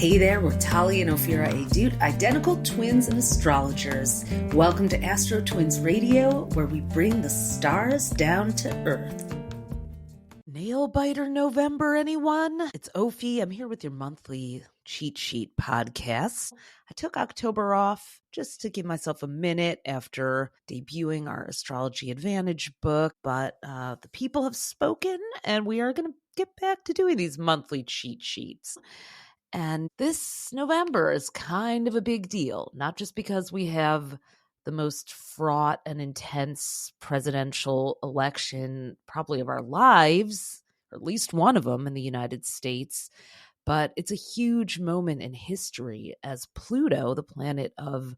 Hey there, we're Talia and Ophira Edut, identical twins and astrologers. Welcome to AstroTwins Radio, where we bring the stars down to Earth. Nail biter November, anyone? It's Ophi. I'm here with your monthly cheat sheet podcast. I took October off just to give myself a minute after debuting our Astrology Advantage book, but the people have spoken, and we are going to get back to doing these monthly cheat sheets. And this November is kind of a big deal, not just because we have the most fraught and intense presidential election probably of our lives, or at least one of them in the United States, but it's a huge moment in history as Pluto, the planet of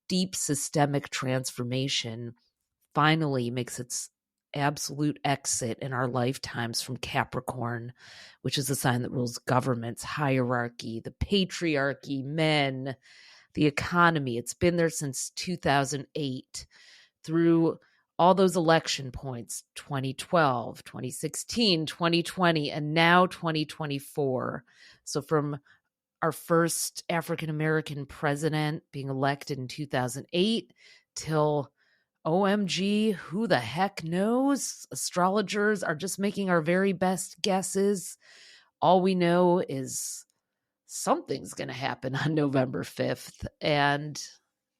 deep systemic transformation, finally makes its absolute exit in our lifetimes from Capricorn, which is a sign that rules governments, hierarchy, the patriarchy, men, the economy. It's been there since 2008 through all those election points, 2012, 2016, 2020, and now 2024. So from our first African-American president being elected in 2008 till OMG, who the heck knows? Astrologers are just making our very best guesses. All we know is something's going to happen on November 5th. And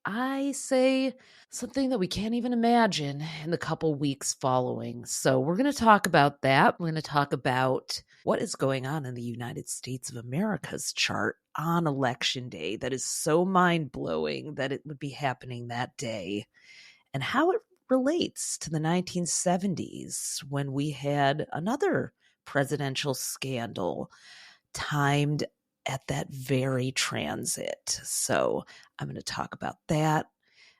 I say something that we can't even imagine in the couple weeks following. So we're going to talk about that. We're going to talk about what is going on in the United States of America's chart on election day that is so mind-blowing that it would be happening that day, and how it relates to the 1970s when we had another presidential scandal timed at that very transit. So I'm going to talk about that.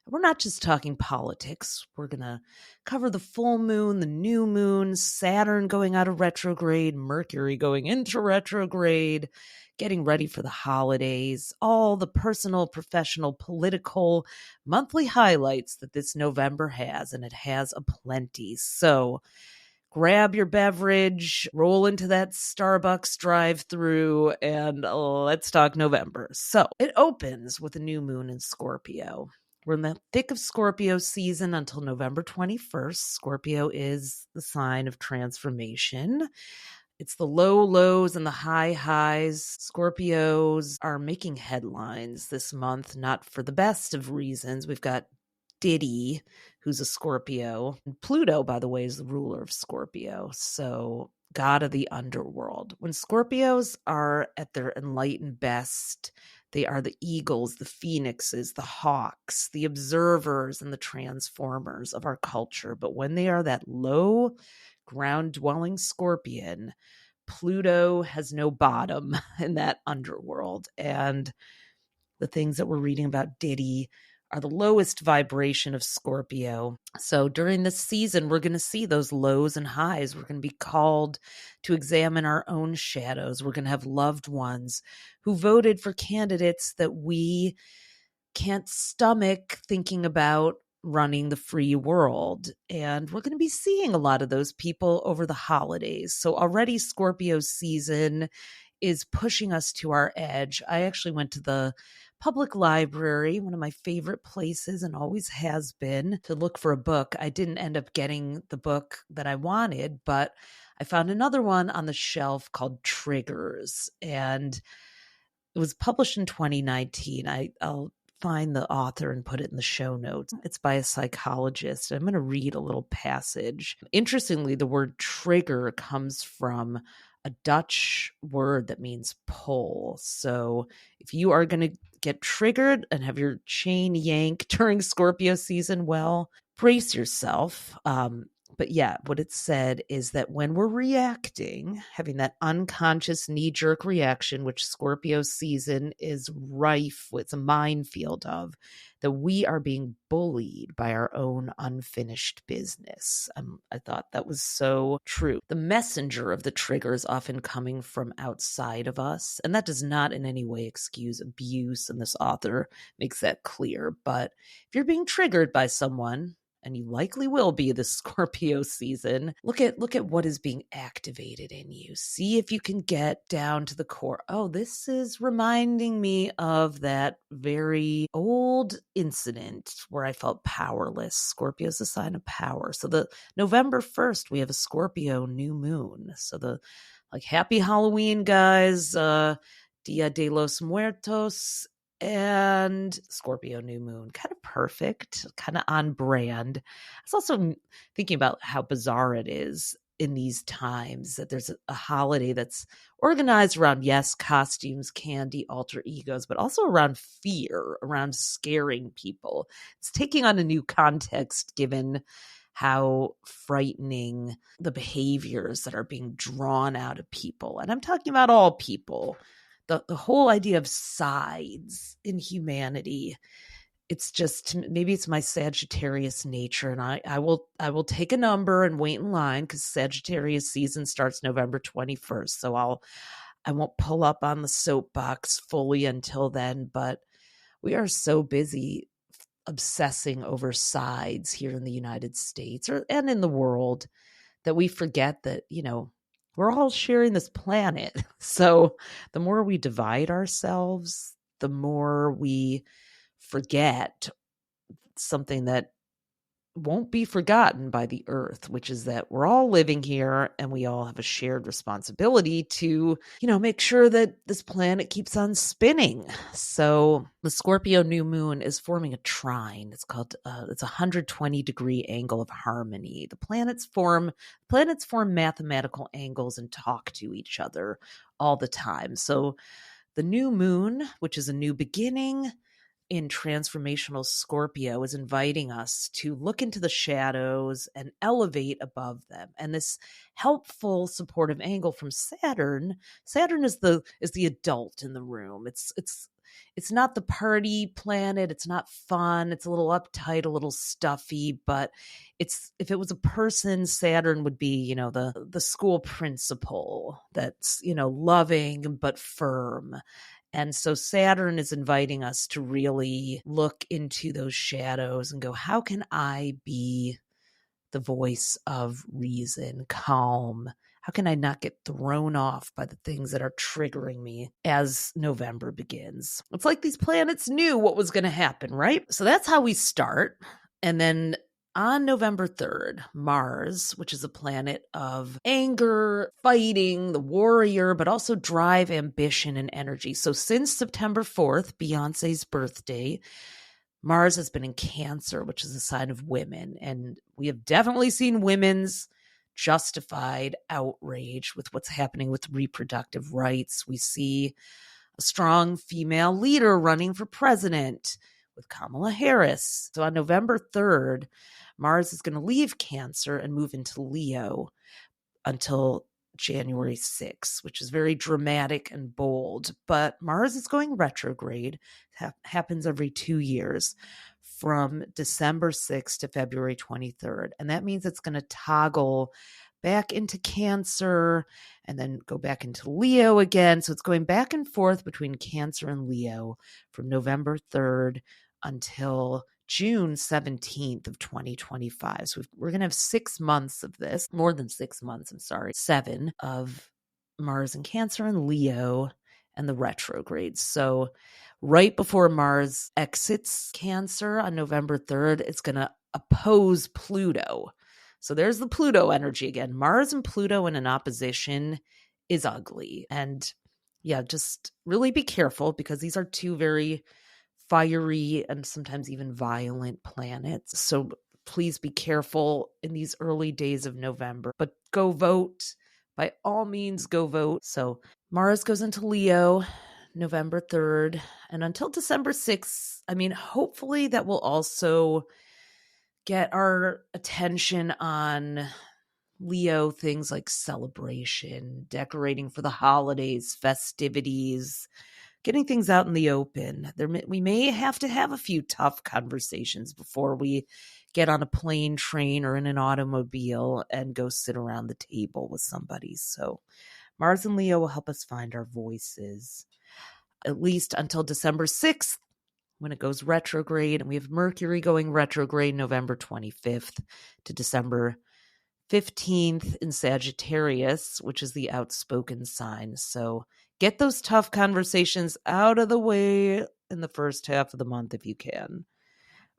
We're not just talking politics. We're going to cover the full moon, the new moon, Saturn going out of retrograde, Mercury going into retrograde, getting ready for the holidays, all the personal, professional, political, monthly highlights that this November has, and it has aplenty. So grab your beverage, roll into that Starbucks drive-through, and let's talk November. So it opens with a new moon in Scorpio. We're in the thick of Scorpio season until November 21st. Scorpio is the sign of transformation. It's the low lows and the high highs. Scorpios are making headlines this month, not for the best of reasons. We've got Diddy, who's a Scorpio. And Pluto, by the way, is the ruler of Scorpio. So god of the underworld. When Scorpios are at their enlightened best, they are the eagles, the phoenixes, the hawks, the observers, and the transformers of our culture. But when they are that low, ground-dwelling scorpion, Pluto has no bottom in that underworld. And the things that we're reading about Diddy are the lowest vibration of Scorpio. So during this season, we're going to see those lows and highs. We're going to be called to examine our own shadows. We're going to have loved ones who voted for candidates that we can't stomach thinking about running the free world. And we're going to be seeing a lot of those people over the holidays. So already Scorpio season is pushing us to our edge. I actually went to the public library, one of my favorite places and always has been, to look for a book. I didn't end up getting the book that I wanted, but I found another one on the shelf called Triggers, and it was published in 2019. I'll find the author and put it in the show notes. It's by a psychologist. I'm going to read a little passage. Interestingly, the word trigger comes from a Dutch word that means pull. So if you are going to get triggered and have your chain yank during Scorpio season, well, brace yourself. But yeah, what it said is that when we're reacting, having that unconscious knee-jerk reaction, which Scorpio season is rife with, a minefield of, that we are being bullied by our own unfinished business. I thought that was so true. The messenger of the trigger is often coming from outside of us, and that does not in any way excuse abuse, and this author makes that clear. But if you're being triggered by someone, and you likely will be this Scorpio season, look at what is being activated in you. See if you can get down to the core. Oh, this is reminding me of that very old incident where I felt powerless. Scorpio is a sign of power. So the November 1st, we have a Scorpio new moon. So happy Halloween, guys. Dia de los Muertos and Scorpio new moon. Kind of perfect, kind of on brand. I was also thinking about how bizarre it is in these times that there's a holiday that's organized around, yes, costumes, candy, alter egos, but also around fear, around scaring people. It's taking on a new context given how frightening the behaviors that are being drawn out of people. And I'm talking about all people. The whole idea of sides in humanity. It's just, maybe it's my Sagittarius nature, and I will take a number and wait in line because Sagittarius season starts November 21st. So I won't pull up on the soapbox fully until then, but we are so busy obsessing over sides here in the United States and in the world that we forget that, we're all sharing this planet. So the more we divide ourselves, the more we forget something that won't be forgotten by the earth, which is that we're all living here and we all have a shared responsibility to, make sure that this planet keeps on spinning. So the Scorpio new moon is forming a trine. It's called, it's a 120-degree angle of harmony. The planets form mathematical angles and talk to each other all the time. So the new moon, which is a new beginning, in transformational Scorpio, is inviting us to look into the shadows and elevate above them. And this helpful supportive angle from Saturn is the adult in the room. It's not the party planet. It's not fun. It's a little uptight, a little stuffy, but if it was a person, Saturn would be, the school principal that's, loving but firm. And so Saturn is inviting us to really look into those shadows and go, how can I be the voice of reason, calm? How can I not get thrown off by the things that are triggering me as November begins? It's like these planets knew what was going to happen, right? So that's how we start. And then on November 3rd, Mars, which is a planet of anger, fighting, the warrior, but also drive, ambition, and energy. So since September 4th, Beyonce's birthday, Mars has been in Cancer, which is a sign of women. And we have definitely seen women's justified outrage with what's happening with reproductive rights. We see a strong female leader running for president with Kamala Harris. So on November 3rd, Mars is going to leave Cancer and move into Leo until January 6th, which is very dramatic and bold. But Mars is going retrograde. Happens every 2 years from December 6th to February 23rd. And that means it's going to toggle back into Cancer and then go back into Leo again. So it's going back and forth between Cancer and Leo from November 3rd until June 17th of 2025. So we're going to have 6 months of this, more than 6 months, 7 of Mars and Cancer and Leo and the retrogrades. So right before Mars exits Cancer on November 3rd, it's going to oppose Pluto. So there's the Pluto energy again. Mars and Pluto in an opposition is ugly. And yeah, just really be careful because these are two very fiery and sometimes even violent planets. So please be careful in these early days of November. But go vote. By all means, go vote. So Mars goes into Leo November 3rd. And until December 6th, hopefully that will also get our attention on Leo things like celebration, decorating for the holidays, festivities, getting things out in the open. We may have to have a few tough conversations before we get on a plane, train, or in an automobile and go sit around the table with somebody. So Mars and Leo will help us find our voices, at least until December 6th. when it goes retrograde. And we have Mercury going retrograde November 25th to December 15th in Sagittarius, which is the outspoken sign. So get those tough conversations out of the way in the first half of the month if you can.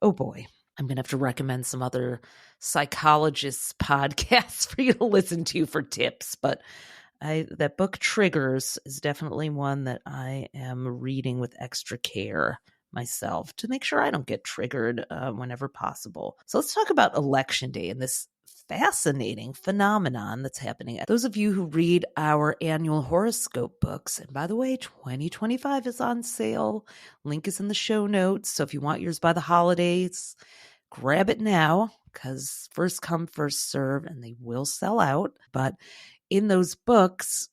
Oh boy, I'm going to have to recommend some other psychologists' podcasts for you to listen to for tips. But that book Triggers is definitely one that I am reading with extra care myself to make sure I don't get triggered whenever possible. So let's talk about Election Day and this fascinating phenomenon that's happening. Those of you who read our annual horoscope books, and by the way, 2025 is on sale. Link is in the show notes. So if you want yours by the holidays, grab it now, because first come, first serve, and they will sell out. But in those books,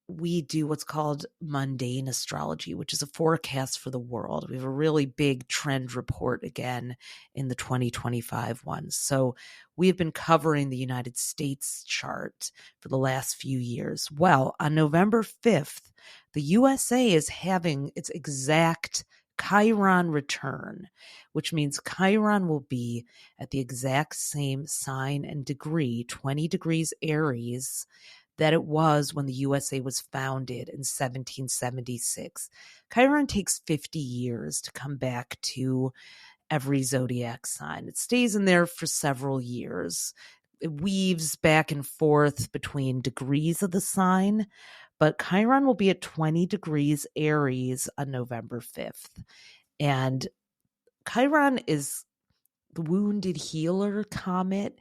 we do what's called mundane astrology, which is a forecast for the world. We have a really big trend report again in the 2025 one. So we have been covering the United States chart for the last few years. Well, on November 5th, the USA is having its exact Chiron return, which means Chiron will be at the exact same sign and degree, 20 degrees Aries, that it was when the USA was founded in 1776. Chiron takes 50 years to come back to every zodiac sign. It stays in there for several years. It weaves back and forth between degrees of the sign, but Chiron will be at 20 degrees Aries on November 5th. And Chiron is the wounded healer comet.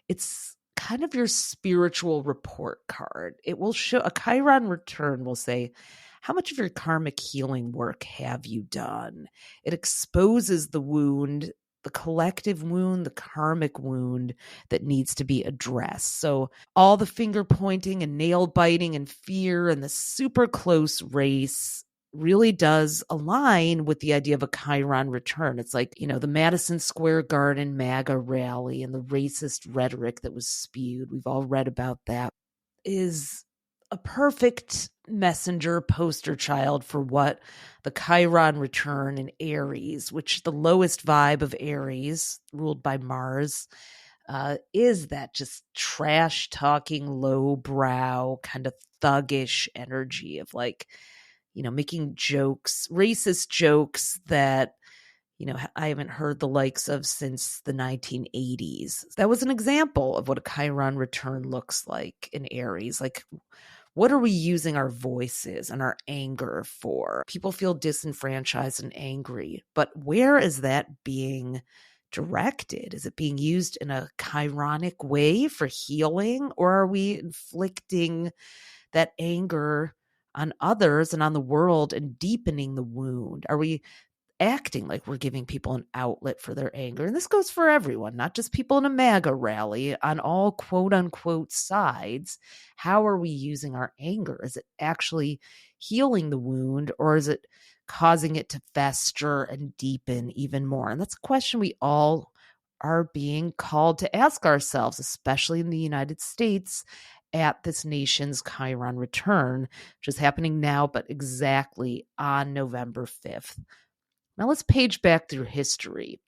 It's kind of your spiritual report card. It will show, a Chiron return will say, how much of your karmic healing work have you done? It exposes the wound, the collective wound, the karmic wound that needs to be addressed. So all the finger pointing and nail biting and fear and the super close race really does align with the idea of a Chiron return. It's like, the Madison Square Garden MAGA rally and the racist rhetoric that was spewed. We've all read about that. Is a perfect messenger poster child for what the Chiron return in Aries, which the lowest vibe of Aries, ruled by Mars, is that just trash talking, low brow, kind of thuggish energy of like, making jokes, racist jokes that, I haven't heard the likes of since the 1980s. That was an example of what a Chiron return looks like in Aries. Like, what are we using our voices and our anger for? People feel disenfranchised and angry, but where is that being directed? Is it being used in a Chironic way for healing, or are we inflicting that anger on others and on the world and deepening the wound? Are we acting like we're giving people an outlet for their anger? And this goes for everyone, not just people in a MAGA rally, on all quote unquote sides. How are we using our anger? Is it actually healing the wound, or is it causing it to fester and deepen even more? And that's a question we all are being called to ask ourselves, especially in the United States, at this nation's Chiron return, which is happening now, but exactly on November 5th. Now let's page back through history.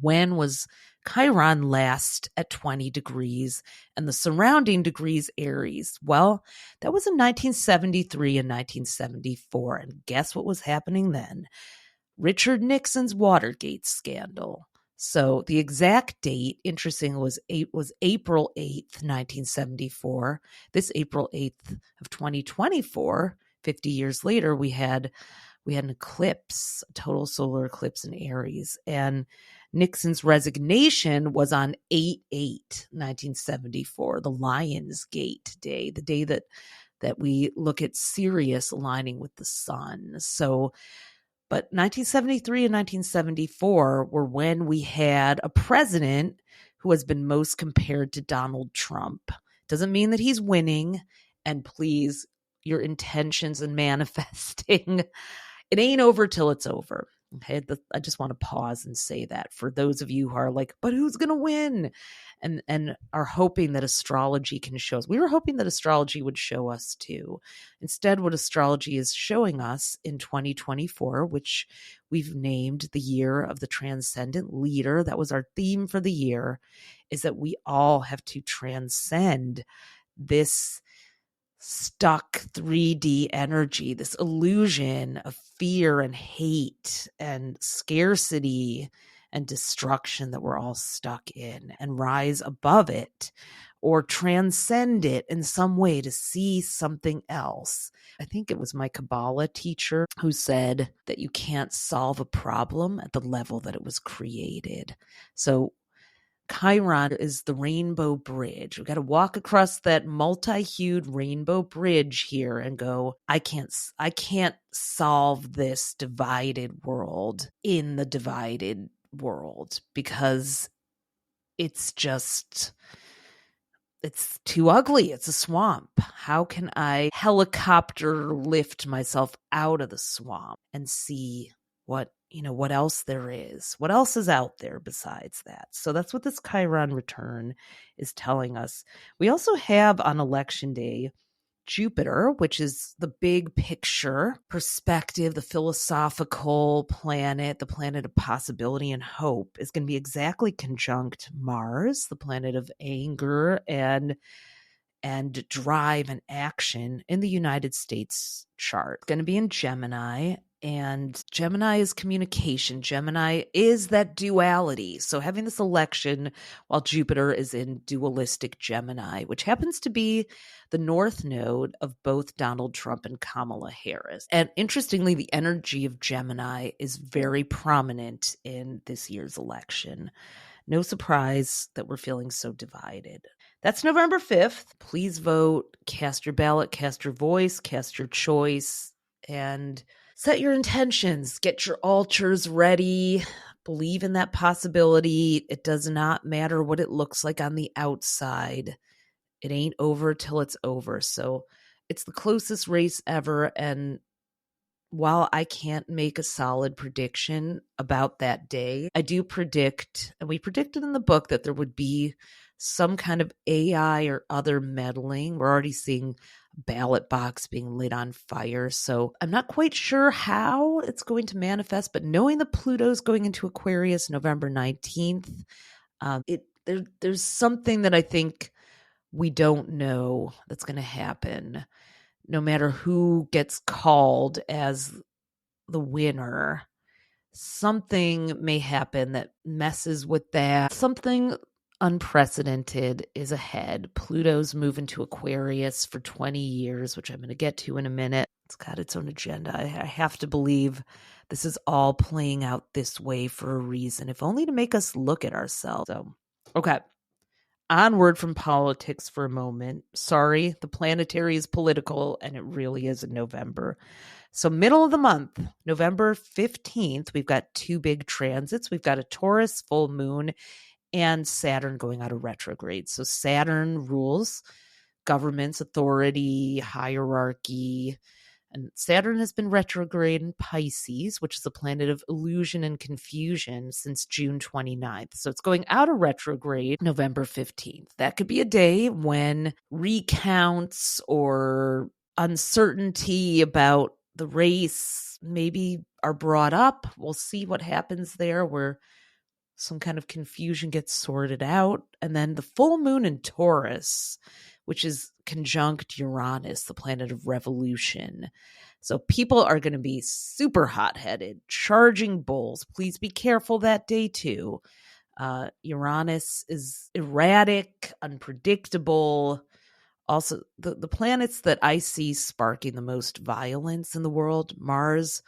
When was Chiron last at 20 degrees and the surrounding degrees Aries? Well, that was in 1973 and 1974. And guess what was happening then? Richard Nixon's Watergate scandal. So the exact date, interesting, was April 8th, 1974. This April 8th of 2024, 50 years later, we had an eclipse, a total solar eclipse in Aries. And Nixon's resignation was on 8/8/1974, the Lion's Gate day, the day that we look at Sirius aligning with the sun. So, but 1973 and 1974 were when we had a president who has been most compared to Donald Trump. Doesn't mean that he's winning. And please, your intentions in manifesting, it ain't over till it's over. Okay, I just want to pause and say that for those of you who are like, but who's going to win? And are hoping that astrology can show us. We were hoping that astrology would show us too. Instead, what astrology is showing us in 2024, which we've named the year of the Transcendent Leader, that was our theme for the year, is that we all have to transcend this stuck 3D energy, this illusion of fear and hate and scarcity and destruction that we're all stuck in, and rise above it or transcend it in some way to see something else. I think it was my Kabbalah teacher who said that you can't solve a problem at the level that it was created. So Chiron is the rainbow bridge. We've got to walk across that multi-hued rainbow bridge here and go, I can't solve this divided world in the divided world, because it's too ugly. It's a swamp. How can I helicopter lift myself out of the swamp and see what else there is? What else is out there besides that? So that's what this Chiron return is telling us. We also have on election day Jupiter, which is the big picture perspective, the philosophical planet, the planet of possibility and hope, is going to be exactly conjunct Mars, the planet of anger and drive and action in the United States chart. It's going to be in Gemini, and Gemini is communication. Gemini is that duality. So having this election while Jupiter is in dualistic Gemini, which happens to be the north node of both Donald Trump and Kamala Harris. And interestingly, the energy of Gemini is very prominent in this year's election. No surprise that we're feeling so divided. That's November 5th. Please vote, cast your ballot, cast your voice, cast your choice, and set your intentions. Get your altars ready. Believe in that possibility. It does not matter what it looks like on the outside. It ain't over till it's over. So it's the closest race ever. And while I can't make a solid prediction about that day, I do predict, and we predicted in the book, that there would be some kind of AI or other meddling. We're already seeing a ballot box being lit on fire. So I'm not quite sure how it's going to manifest, but knowing that Pluto's going into Aquarius November 19th, there's something that I think we don't know that's going to happen. No matter who gets called as the winner, something may happen that messes with that. Something unprecedented is ahead. Pluto's moving to Aquarius for 20 years, which I'm going to get to in a minute. It's got its own agenda. I have to believe this is all playing out this way for a reason, if only to make us look at ourselves. So, okay. Onward from politics for a moment. Sorry, the planetary is political, and it really is in November. So middle of the month, November 15th, we've got two big transits. We've got a Taurus full moon and Saturn going out of retrograde. So Saturn rules governments, authority, hierarchy. And Saturn has been retrograde in Pisces, which is a planet of illusion and confusion, since June 29th. So it's going out of retrograde November 15th. That could be a day when recounts or uncertainty about the race maybe are brought up. We'll see what happens there, where some kind of confusion gets sorted out. And then the full moon in Taurus, which is conjunct Uranus, the planet of revolution. So people are going to be super hot-headed, charging bulls. Please be careful that day too. Uranus is erratic, unpredictable. Also, the planets that I see sparking the most violence in the world, Mars,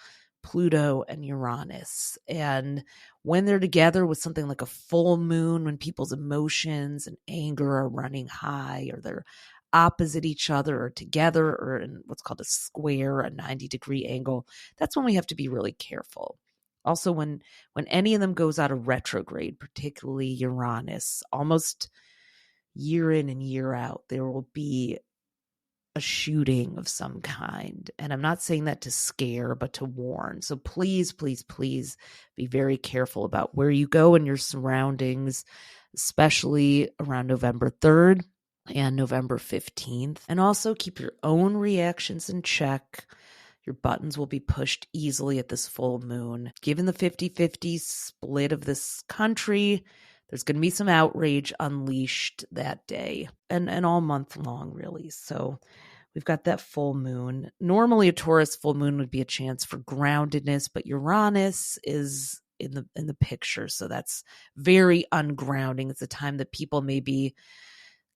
Pluto, and Uranus. And when they're together with something like a full moon, when people's emotions and anger are running high, or they're opposite each other or together, or in what's called a square, a 90-degree angle, that's when we have to be really careful. Also, when any of them goes out of retrograde, particularly Uranus, almost year in and year out, there will be a shooting of some kind. And I'm not saying that to scare, but to warn. So please, please, please be very careful about where you go in your surroundings, especially around November 3rd and November 15th. And also keep your own reactions in check. Your buttons will be pushed easily at this full moon. Given the 50-50 split of this country, there's going to be some outrage unleashed that day and all month long, really. So we've got that full moon. Normally a Taurus full moon would be a chance for groundedness, but Uranus is in the picture. So that's very ungrounding. It's a time that people may be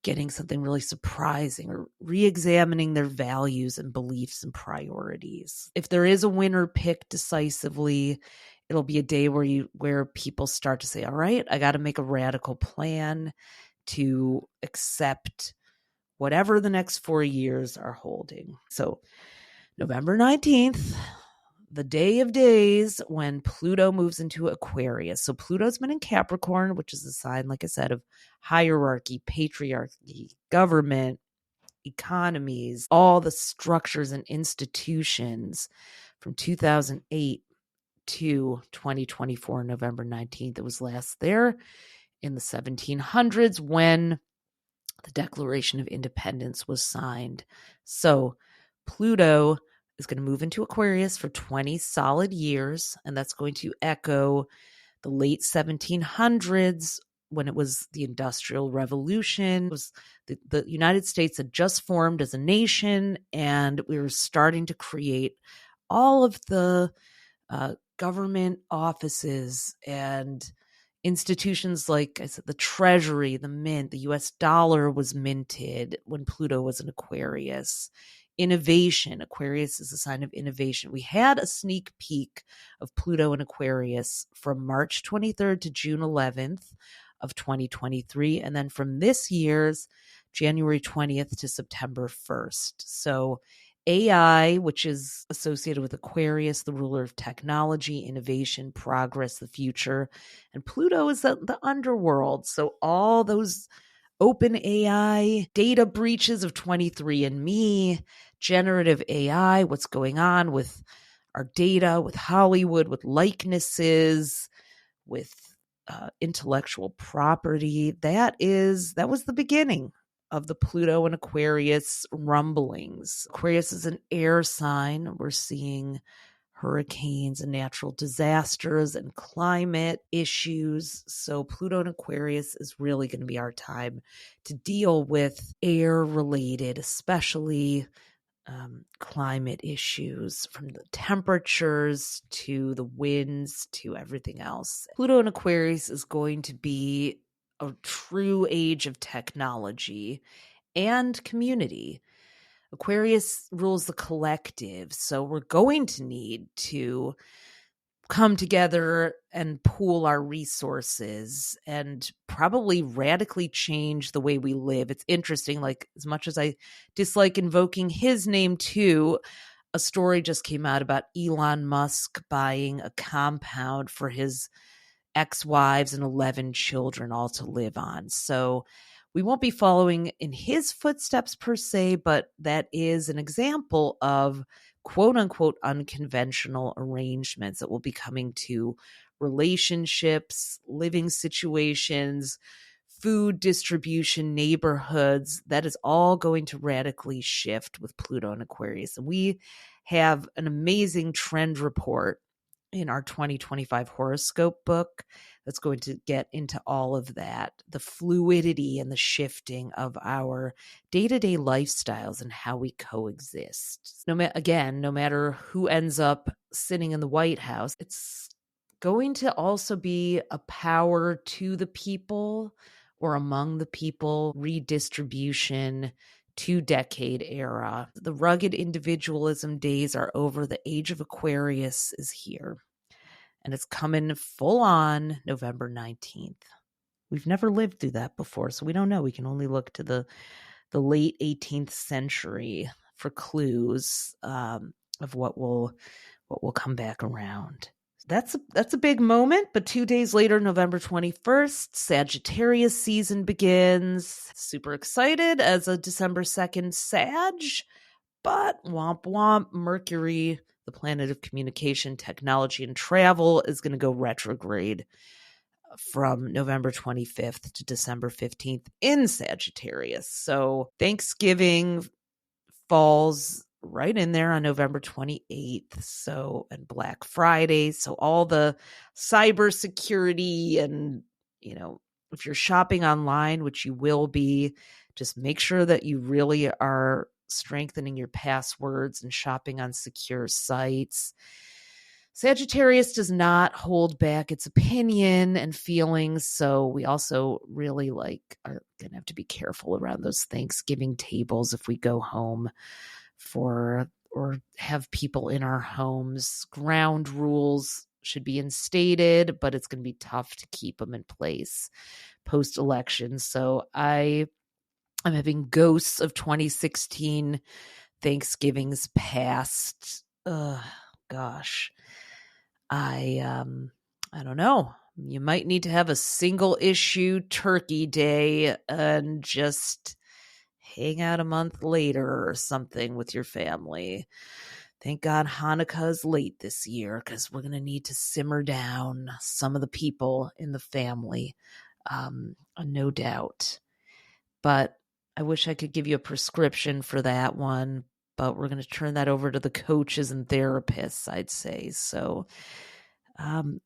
getting something really surprising or re-examining their values and beliefs and priorities. If there is a winner picked decisively, it'll be a day where people start to say, all right, I got to make a radical plan to accept whatever the next 4 years are holding. So November 19th, the day of days when Pluto moves into Aquarius. So Pluto's been in Capricorn, which is a sign, like I said, of hierarchy, patriarchy, government, economies, all the structures and institutions from 2008 to 2024, November 19th. It was last there in the 1700s when the Declaration of Independence was signed. So Pluto is going to move into Aquarius for 20 solid years, and that's going to echo the late 1700s when it was the Industrial Revolution. It was the United States had just formed as a nation, and we were starting to create all of the government offices and institutions like I said, the Treasury, the Mint, the US dollar was minted when Pluto was in Aquarius. Innovation. Aquarius is a sign of innovation. We had a sneak peek of Pluto in Aquarius from March 23rd to June 11th of 2023. And then from this year's January 20th to September 1st. So AI, which is associated with Aquarius, the ruler of technology, innovation, progress, the future. And Pluto is the underworld. So all those open AI, data breaches of 23andMe, generative AI, what's going on with our data, with Hollywood, with likenesses, with intellectual property. That was the beginning of the Pluto and Aquarius rumblings. Aquarius is an air sign. We're seeing hurricanes and natural disasters and climate issues. So Pluto and Aquarius is really going to be our time to deal with air-related, especially climate issues, from the temperatures to the winds to everything else. Pluto and Aquarius is going to be a true age of technology and community. Aquarius rules the collective, so we're going to need to come together and pool our resources and probably radically change the way we live. It's interesting, like as much as I dislike invoking his name too, a story just came out about Elon Musk buying a compound for his ex-wives and 11 children all to live on. So we won't be following in his footsteps per se, but that is an example of quote unquote unconventional arrangements that will be coming to relationships, living situations, food distribution, neighborhoods. That is all going to radically shift with Pluto and Aquarius. And we have an amazing trend report in our 2025 horoscope book that's going to get into all of that, the fluidity and the shifting of our day-to-day lifestyles and how we coexist. No matter who ends up sitting in the White House, it's going to also be a power to the people or among the people redistribution, 2-decade era. The rugged individualism days are over. The age of Aquarius is here. And it's coming full on November 19th. We've never lived through that before, so we don't know. We can only look to the late 18th century for clues of what will come back around. That's a big moment, but 2 days later, November 21st, Sagittarius season begins. Super excited as a December 2nd Sag, but womp womp, Mercury, the planet of communication, technology, and travel, is going to go retrograde from November 25th to December 15th in Sagittarius. So Thanksgiving falls right in there on November 28th. So, and Black Friday. So all the cybersecurity and, if you're shopping online, which you will be, just make sure that you really are strengthening your passwords and shopping on secure sites. Sagittarius does not hold back its opinion and feelings, so we also really are going to have to be careful around those Thanksgiving tables if we go home or have people in our homes. Ground rules should be instated, but it's going to be tough to keep them in place post-election. So I'm having ghosts of 2016 Thanksgivings past. Gosh. I don't know. You might need to have a single issue turkey day and just hang out a month later or something with your family. Thank God Hanukkah is late this year because we're going to need to simmer down some of the people in the family, no doubt. But I wish I could give you a prescription for that one, but we're going to turn that over to the coaches and therapists, I'd say. So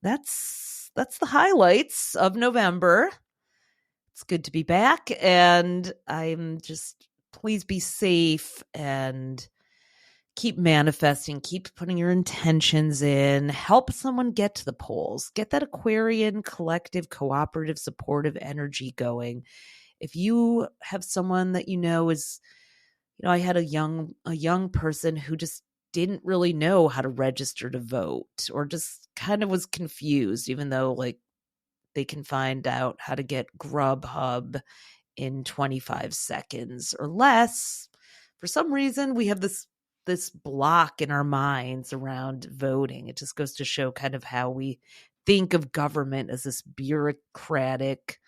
that's the highlights of November. It's good to be back, and I'm just, please be safe and keep manifesting, keep putting your intentions in, help someone get to the polls, get that Aquarian collective, cooperative, supportive energy going. If you have someone that is, I had a young person who just didn't really know how to register to vote, or just kind of was confused, even though they can find out how to get Grubhub in 25 seconds or less. For some reason, we have this block in our minds around voting. It just goes to show kind of how we think of government as this bureaucratic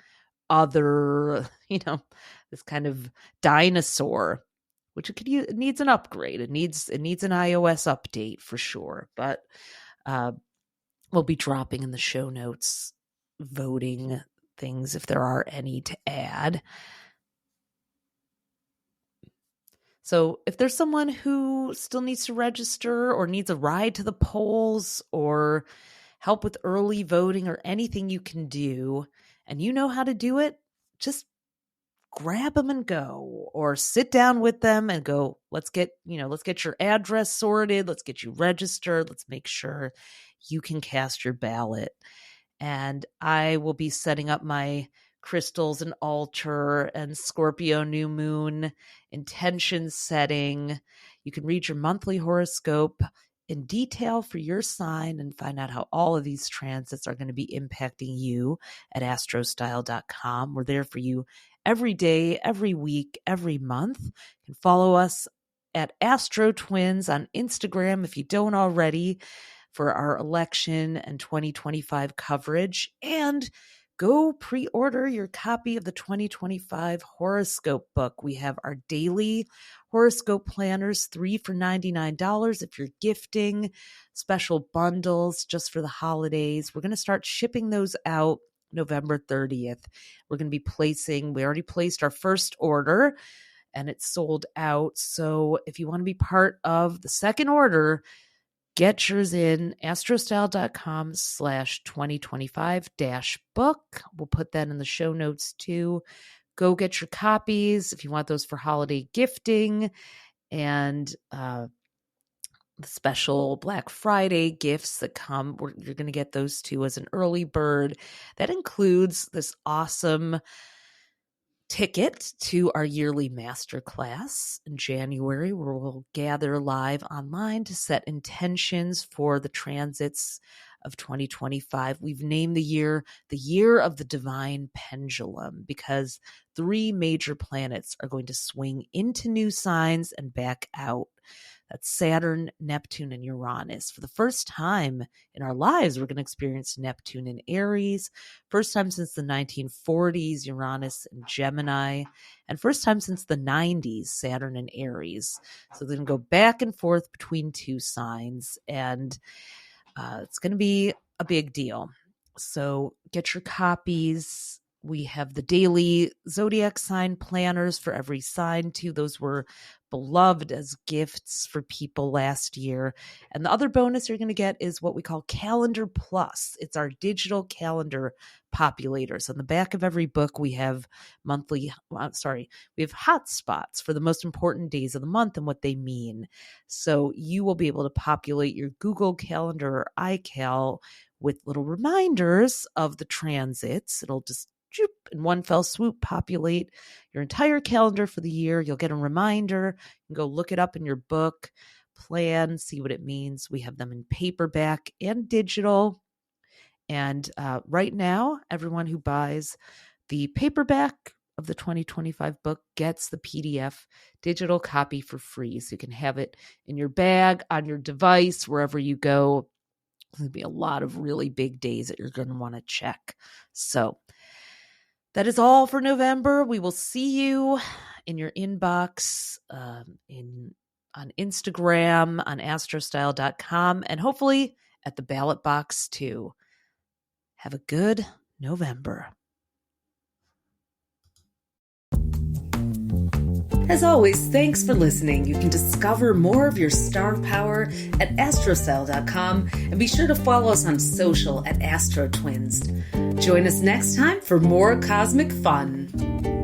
other, this kind of dinosaur, which it needs an upgrade. It needs an iOS update for sure. But we'll be dropping in the show notes voting things if there are any to add. So if there's someone who still needs to register or needs a ride to the polls or help with early voting or anything you can do, and you know how to do it, just grab them and go, or sit down with them and go, let's get your address sorted. Let's get you registered. Let's make sure you can cast your ballot. And I will be setting up my crystals and altar and Scorpio new moon intention setting. You can read your monthly horoscope in detail for your sign and find out how all of these transits are going to be impacting you at astrostyle.com. We're there for you every day, every week, every month. You can follow us at AstroTwins on Instagram if you don't already, for our election and 2025 coverage, and go pre-order your copy of the 2025 horoscope book. We have our daily horoscope planners, 3 for $99 if you're gifting, special bundles just for the holidays. We're going to start shipping those out November 30th. We already placed our first order and it's sold out. So if you want to be part of the second order, get yours in astrostyle.com/2025-book. We'll put that in the show notes too. Go get your copies if you want those for holiday gifting and the special Black Friday gifts that come. You're going to get those too as an early bird. That includes this awesome ticket to our yearly masterclass in January, where we'll gather live online to set intentions for the transits of 2025. We've named the year of the divine pendulum because 3 major planets are going to swing into new signs and back out. That's Saturn, Neptune, and Uranus. For the first time in our lives, we're going to experience Neptune in Aries. First time since the 1940s, Uranus in Gemini. And first time since the 90s, Saturn in Aries. So they're going to go back and forth between two signs, and it's going to be a big deal. So get your copies. We have the daily zodiac sign planners for every sign too. Those were beloved as gifts for people last year. And the other bonus you're going to get is what we call Calendar Plus. It's our digital calendar populator. So on the back of every book, we have we have hotspots for the most important days of the month and what they mean. So you will be able to populate your Google Calendar or iCal with little reminders of the transits. It'll just in one fell swoop populate your entire calendar for the year. You'll get a reminder. You can go look it up in your book, plan, see what it means. We have them in paperback and digital. And right now, everyone who buys the paperback of the 2025 book gets the PDF digital copy for free. So you can have it in your bag, on your device, wherever you go. There'll be a lot of really big days that you're going to want to check. So that is all for November. We will see you in your inbox, on Instagram, on astrostyle.com, and hopefully at the ballot box too. Have a good November. As always, thanks for listening. You can discover more of your star power at astrostyle.com, and be sure to follow us on social at AstroTwins. Join us next time for more cosmic fun.